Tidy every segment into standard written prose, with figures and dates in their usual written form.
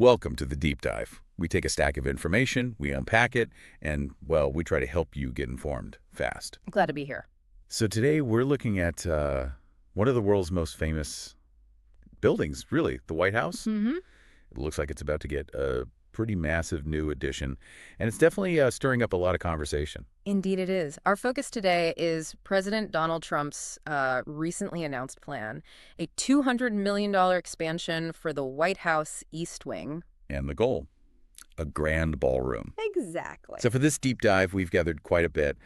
Welcome to the Deep Dive. We take a stack of information, we unpack it, and, well, we try to help you get informed fast. Glad to be here. So today we're looking at one of the world's most famous buildings, really, the White House. Mm-hmm. It looks like it's about to get a pretty massive new addition, and it's definitely stirring up a lot of conversation. Indeed it is. Our focus today is President Donald Trump's recently announced plan, a $200 million expansion for the White House East Wing. And the goal, a grand ballroom. Exactly. So for this deep dive, we've gathered quite a bit.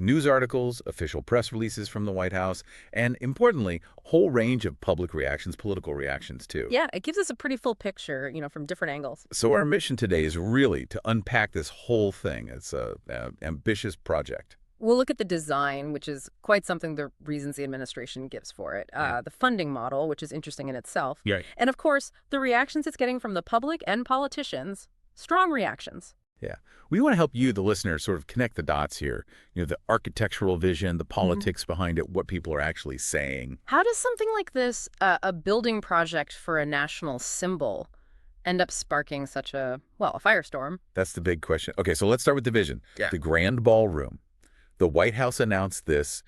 News articles, official press releases from the White House, and importantly, a whole range of public reactions, political reactions too. Yeah, it gives us a pretty full picture, from different angles. So our mission today is really to unpack this whole thing. It's an ambitious project. We'll look at the design, which is quite something, the reasons the administration gives for it, the funding model, which is interesting in itself, and of course, the reactions it's getting from the public and politicians, strong reactions. Yeah. We want to help you, the listener, sort of connect the dots here. The architectural vision, the politics behind it, what people are actually saying. How does something like this, a building project for a national symbol, end up sparking such a firestorm? That's the big question. Okay, so let's start with the vision. Yeah. The grand ballroom. The White House announced this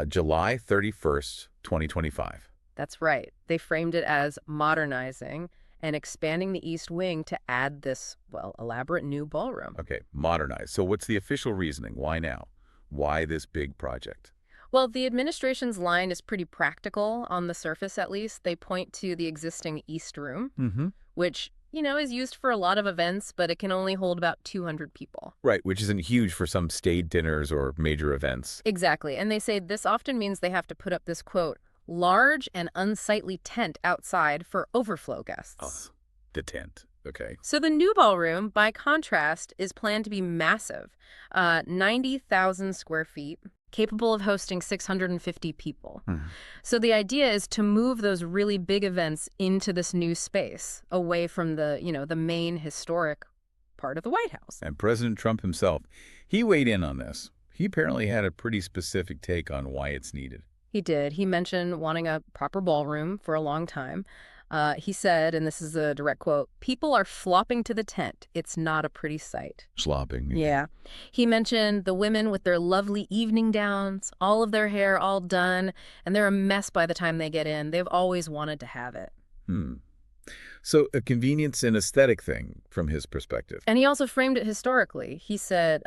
July 31st, 2025. That's right. They framed it as modernizing and expanding the East Wing to add this, elaborate new ballroom. Okay, modernize. So what's the official reasoning? Why now? Why this big project? Well, the administration's line is pretty practical on the surface, at least. They point to the existing East Room, which, is used for a lot of events, but it can only hold about 200 people. Right, which isn't huge for some state dinners or major events. Exactly. And they say this often means they have to put up this, quote, large and unsightly tent outside for overflow guests. Oh, the tent. Okay. So the new ballroom, by contrast, is planned to be massive, 90,000 square feet, capable of hosting 650 people. So the idea is to move those really big events into this new space, away from the main historic part of the White House. And President Trump himself, he weighed in on this. He apparently had a pretty specific take on why it's needed. He did. He mentioned wanting a proper ballroom for a long time. He said, and this is a direct quote, "People are flopping to the tent. It's not a pretty sight." Slopping. Yeah. He mentioned the women with their lovely evening gowns, all of their hair all done, and they're a mess by the time they get in. They've always wanted to have it. So a convenience and aesthetic thing from his perspective. And he also framed it historically. He said,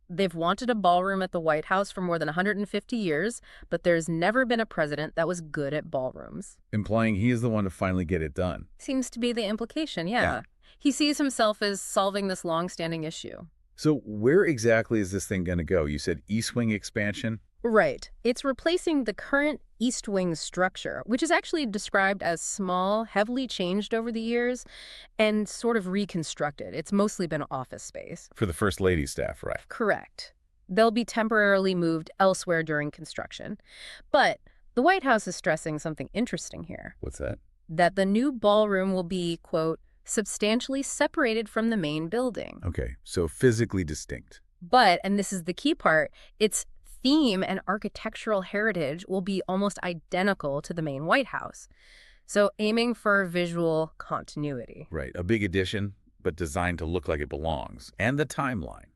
they've wanted a ballroom at the White House for more than 150 years, but there's never been a president that was good at ballrooms. Implying he is the one to finally get it done. Seems to be the implication, yeah. He sees himself as solving this long-standing issue. So where exactly is this thing going to go? You said East Wing expansion? Right. It's replacing the current East Wing structure, which is actually described as small, heavily changed over the years, and sort of reconstructed. It's mostly been office space. For the First Lady's staff, right? Correct. They'll be temporarily moved elsewhere during construction. But the White House is stressing something interesting here. What's that? That the new ballroom will be, quote, substantially separated from the main building. Okay, so physically distinct. But, and this is the key part, its theme and architectural heritage will be almost identical to the main White House. So aiming for visual continuity. Right, a big addition, but designed to look like it belongs. And the timeline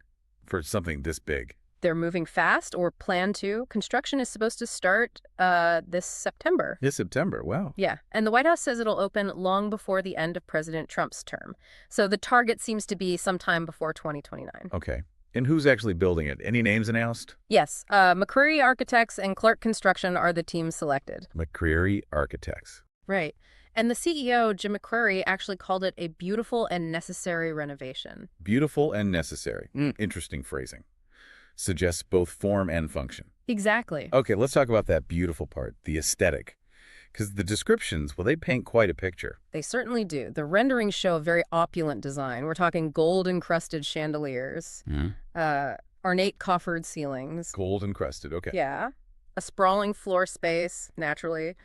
for something this big. They're moving fast, or plan to. Construction is supposed to start this September. This September, wow. Yeah, and the White House says it'll open long before the end of President Trump's term. So the target seems to be sometime before 2029. Okay. And who's actually building it? Any names announced? Yes. McCreary Architects and Clark Construction are the teams selected. McCreary Architects. Right. And the CEO, Jim McCreary, actually called it a beautiful and necessary renovation. Beautiful and necessary. Interesting phrasing. Suggests both form and function. Exactly. Okay, let's talk about that beautiful part, the aesthetic. Because the descriptions, they paint quite a picture. They certainly do. The renderings show a very opulent design. We're talking gold-encrusted chandeliers, ornate coffered ceilings. Gold encrusted, okay. Yeah. A sprawling floor space, naturally.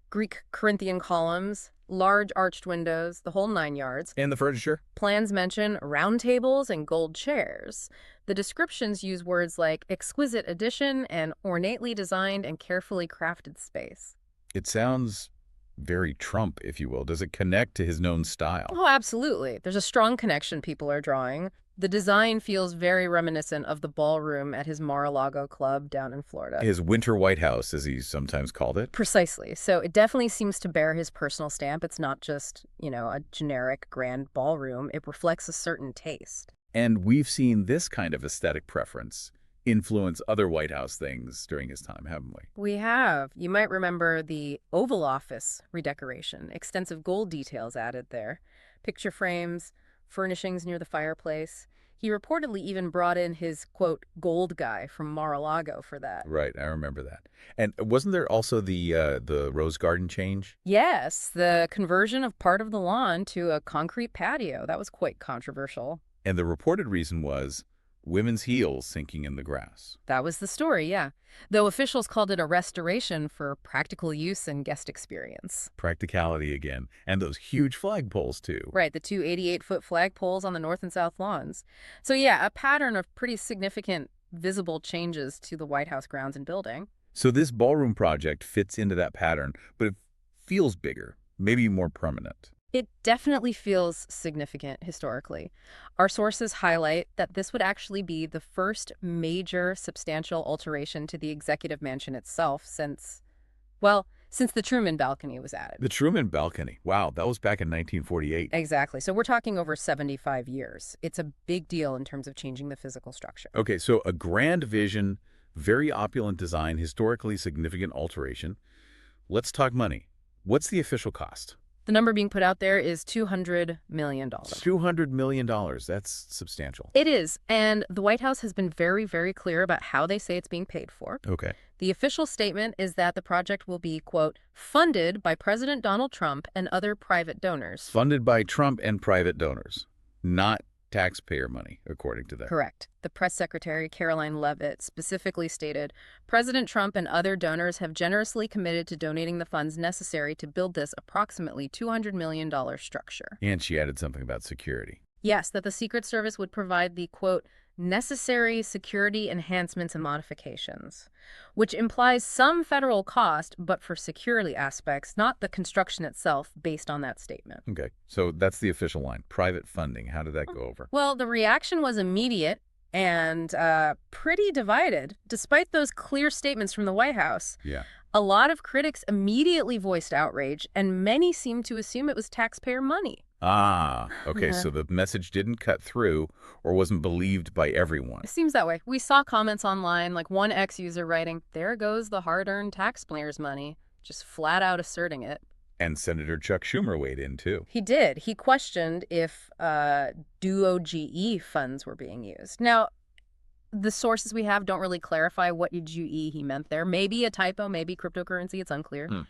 Greek Corinthian columns, large arched windows, the whole 9 yards. And the furniture? Plans mention round tables and gold chairs. The descriptions use words like exquisite addition and ornately designed and carefully crafted space. It sounds very Trump, if you will? Does it connect to his known style? Oh, absolutely. There's a strong connection people are drawing. The design feels very reminiscent of the ballroom at his Mar-a-Lago club down in Florida. His winter White House, as he's sometimes called it? Precisely. So it definitely seems to bear his personal stamp. It's not just, a generic grand ballroom. It reflects a certain taste. And we've seen this kind of aesthetic preference influence other White House things during his time, haven't we? We have. You might remember the Oval Office redecoration, extensive gold details added there, picture frames, furnishings near the fireplace. He reportedly even brought in his, quote, gold guy from Mar-a-Lago for that. Right, I remember that. And wasn't there also the Rose Garden change? Yes, the conversion of part of the lawn to a concrete patio. That was quite controversial. And the reported reason was women's heels sinking in the grass. That was the story, yeah. Though officials called it a restoration for practical use and guest experience. Practicality again. And those huge flagpoles, too. Right, the two 88-foot flagpoles on the north and south lawns. So yeah, a pattern of pretty significant visible changes to the White House grounds and building. So this ballroom project fits into that pattern, but it feels bigger, maybe more permanent. It definitely feels significant historically. Our sources highlight that this would actually be the first major substantial alteration to the executive mansion itself since the Truman balcony was added. The Truman balcony. Wow, that was back in 1948. Exactly. So we're talking over 75 years. It's a big deal in terms of changing the physical structure. Okay, so a grand vision, very opulent design, historically significant alteration. Let's talk money. What's the official cost? The number being put out there is $200 million. $200 million. That's substantial. It is. And the White House has been very, very clear about how they say it's being paid for. Okay. The official statement is that the project will be, quote, funded by President Donald Trump and other private donors. Funded by Trump and private donors, not taxpayer money, according to them. Correct. The press secretary, Caroline Levitt, specifically stated, President Trump and other donors have generously committed to donating the funds necessary to build this approximately $200 million structure. And she added something about security. Yes, that the Secret Service would provide the, quote, necessary security enhancements and modifications, which implies some federal cost, but for security aspects, not the construction itself, based on that statement. Okay, so that's the official line. Private funding. How did that go over? Well, the reaction was immediate and pretty divided. Despite those clear statements from the White House, Yeah. a lot of critics immediately voiced outrage, and many seemed to assume it was taxpayer money. Ah, okay, so the message didn't cut through or wasn't believed by everyone. It seems that way. We saw comments online, like one ex-user writing, "There goes the hard-earned taxpayers' money," just flat out asserting it. And Senator Chuck Schumer weighed in, too. He did. He questioned if DOGE funds were being used. Now, the sources we have don't really clarify what GE he meant there. Maybe a typo, maybe cryptocurrency, it's unclear.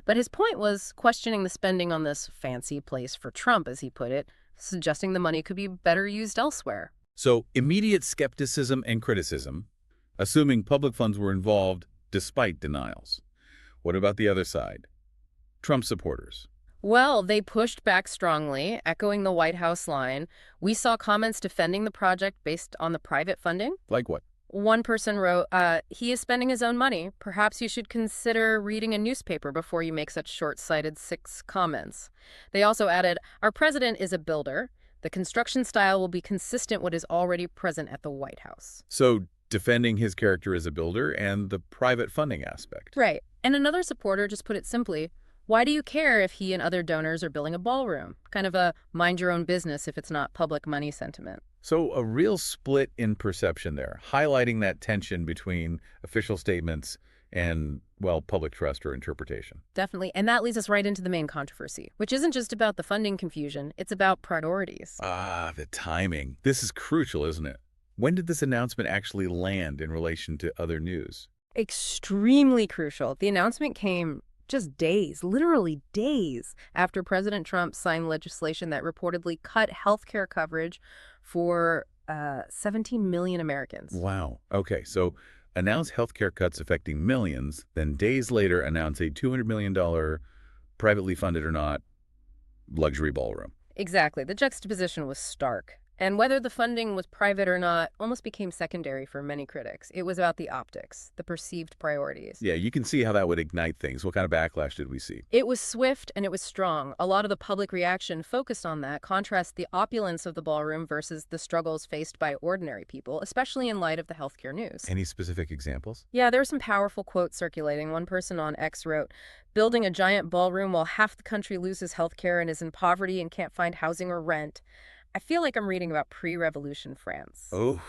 But his point was questioning the spending on this fancy place for Trump, as he put it, suggesting the money could be better used elsewhere. So immediate skepticism and criticism, assuming public funds were involved despite denials. What about the other side? Trump supporters. Well, they pushed back strongly, echoing the White House line. We saw comments defending the project based on the private funding. Like what? One person wrote, he is spending his own money. Perhaps you should consider reading a newspaper before you make such short-sighted 6 comments. They also added, our president is a builder. The construction style will be consistent with what is already present at the White House. So defending his character as a builder and the private funding aspect. Right. And another supporter just put it simply, why do you care if he and other donors are building a ballroom? Kind of a mind your own business if it's not public money sentiment. So a real split in perception there, highlighting that tension between official statements and, well, public trust or interpretation. Definitely. And that leads us right into the main controversy, which isn't just about the funding confusion. It's about priorities. Ah, the timing. This is crucial, isn't it? When did this announcement actually land in relation to other news? Extremely crucial. The announcement came just days, literally days, after President Trump signed legislation that reportedly cut health care coverage for 17 million Americans. Wow. Okay, so announce health care cuts affecting millions, then days later announce a $200 million, privately funded or not, luxury ballroom. Exactly. The juxtaposition was stark. And whether the funding was private or not almost became secondary for many critics. It was about the optics, the perceived priorities. Yeah, you can see how that would ignite things. What kind of backlash did we see? It was swift and it was strong. A lot of the public reaction focused on that, contrast the opulence of the ballroom versus the struggles faced by ordinary people, especially in light of the healthcare news. Any specific examples? Yeah, there were some powerful quotes circulating. One person on X wrote, "Building a giant ballroom while half the country loses healthcare and is in poverty and can't find housing or rent. I feel like I'm reading about pre-revolution France." Oh,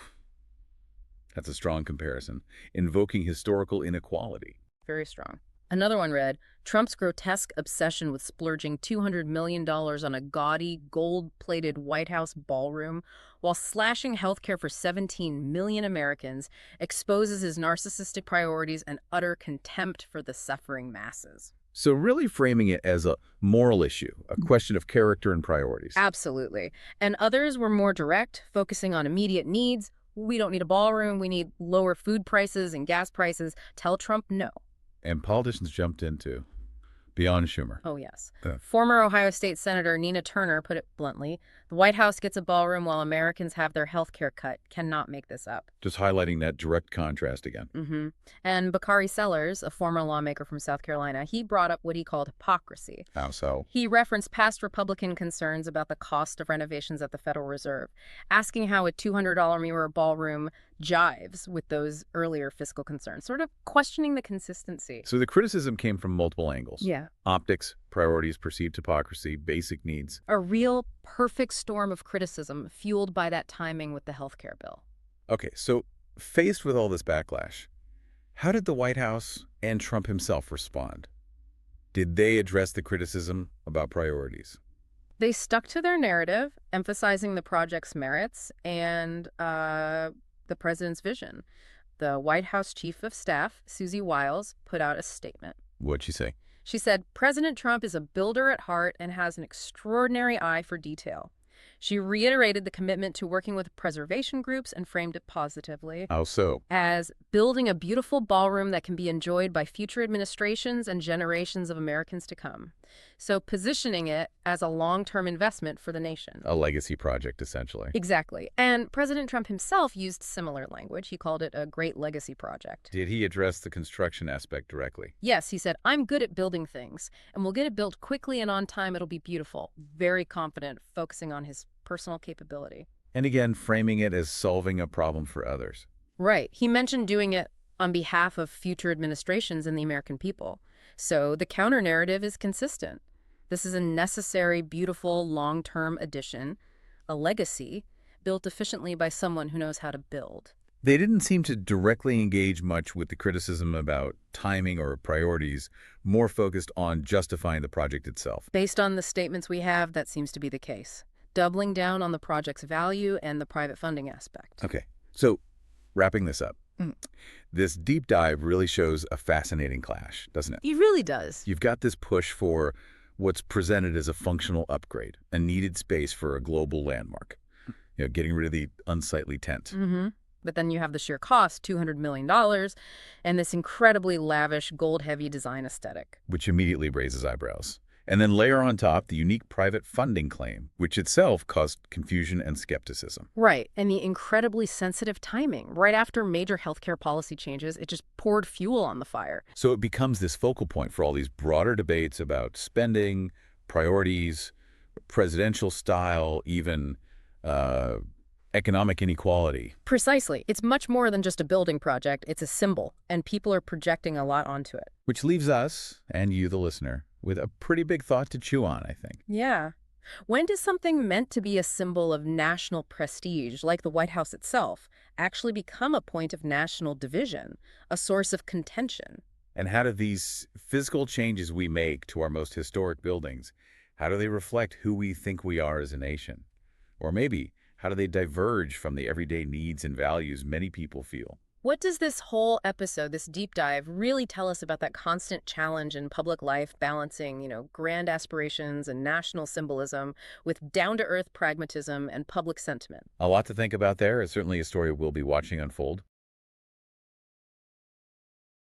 that's a strong comparison. Invoking historical inequality. Very strong. Another one read, "Trump's grotesque obsession with splurging $200 million on a gaudy, gold-plated White House ballroom while slashing healthcare for 17 million Americans exposes his narcissistic priorities and utter contempt for the suffering masses." So really framing it as a moral issue, a question of character and priorities. Absolutely. And others were more direct, focusing on immediate needs. "We don't need a ballroom. We need lower food prices and gas prices. Tell Trump no." And politicians jumped into beyond Schumer. Oh, yes. Uh. Former Ohio State Senator Nina Turner put it bluntly, "The White House gets a ballroom while Americans have their health care cut. Cannot make this up." Just highlighting that direct contrast again. And Bakari Sellers, a former lawmaker from South Carolina, he brought up what he called hypocrisy. How so? He referenced past Republican concerns about the cost of renovations at the Federal Reserve, asking how a $200 mirror ballroom jives with those earlier fiscal concerns, sort of questioning the consistency. So the criticism came from multiple angles. Yeah. Optics, priorities, perceived hypocrisy, basic needs. A real perfect storm of criticism fueled by that timing with the healthcare bill. Okay, so faced with all this backlash, how did the White House and Trump himself respond? Did they address the criticism about priorities? They stuck to their narrative, emphasizing the project's merits and the president's vision. The White House Chief of Staff, Susie Wiles, put out a statement. What'd she say? She said, "President Trump is a builder at heart and has an extraordinary eye for detail." She reiterated the commitment to working with preservation groups and framed it positively How so? as building a beautiful ballroom that can be enjoyed by future administrations and generations of Americans to come. So positioning it as a long-term investment for the nation. A legacy project, essentially. Exactly. And President Trump himself used similar language. He called it a great legacy project. Did he address the construction aspect directly? Yes, he said, "I'm good at building things, and we'll get it built quickly and on time. It'll be beautiful." Very confident, focusing on his personal capability. And again, framing it as solving a problem for others. Right. He mentioned doing it on behalf of future administrations and the American people. So the counter-narrative is consistent. This is a necessary, beautiful, long-term addition, a legacy, built efficiently by someone who knows how to build. They didn't seem to directly engage much with the criticism about timing or priorities, more focused on justifying the project itself. Based on the statements we have, that seems to be the case. Doubling down on the project's value and the private funding aspect. Okay, so wrapping this up. This deep dive really shows a fascinating clash, doesn't it? It really does. You've got this push for what's presented as a functional upgrade, a needed space for a global landmark. You know, getting rid of the unsightly tent. But then you have the sheer cost, $200 million, and this incredibly lavish, gold-heavy design aesthetic. Which immediately raises eyebrows. And then layer on top the unique private funding claim, which itself caused confusion and skepticism. Right, and the incredibly sensitive timing. Right after major healthcare policy changes, it just poured fuel on the fire. So it becomes this focal point for all these broader debates about spending, priorities, presidential style, even economic inequality. Precisely. It's much more than just a building project. It's a symbol, and people are projecting a lot onto it. Which leaves us, and you the listener, with a pretty big thought to chew on, I think. Yeah. When does something meant to be a symbol of national prestige, like the White House itself, actually become a point of national division, a source of contention? And how do these physical changes we make to our most historic buildings, how do they reflect who we think we are as a nation? Or maybe, how do they diverge from the everyday needs and values many people feel? What does this whole episode, this deep dive, really tell us about that constant challenge in public life, balancing, grand aspirations and national symbolism with down-to-earth pragmatism and public sentiment? A lot to think about there. It's certainly a story we'll be watching unfold.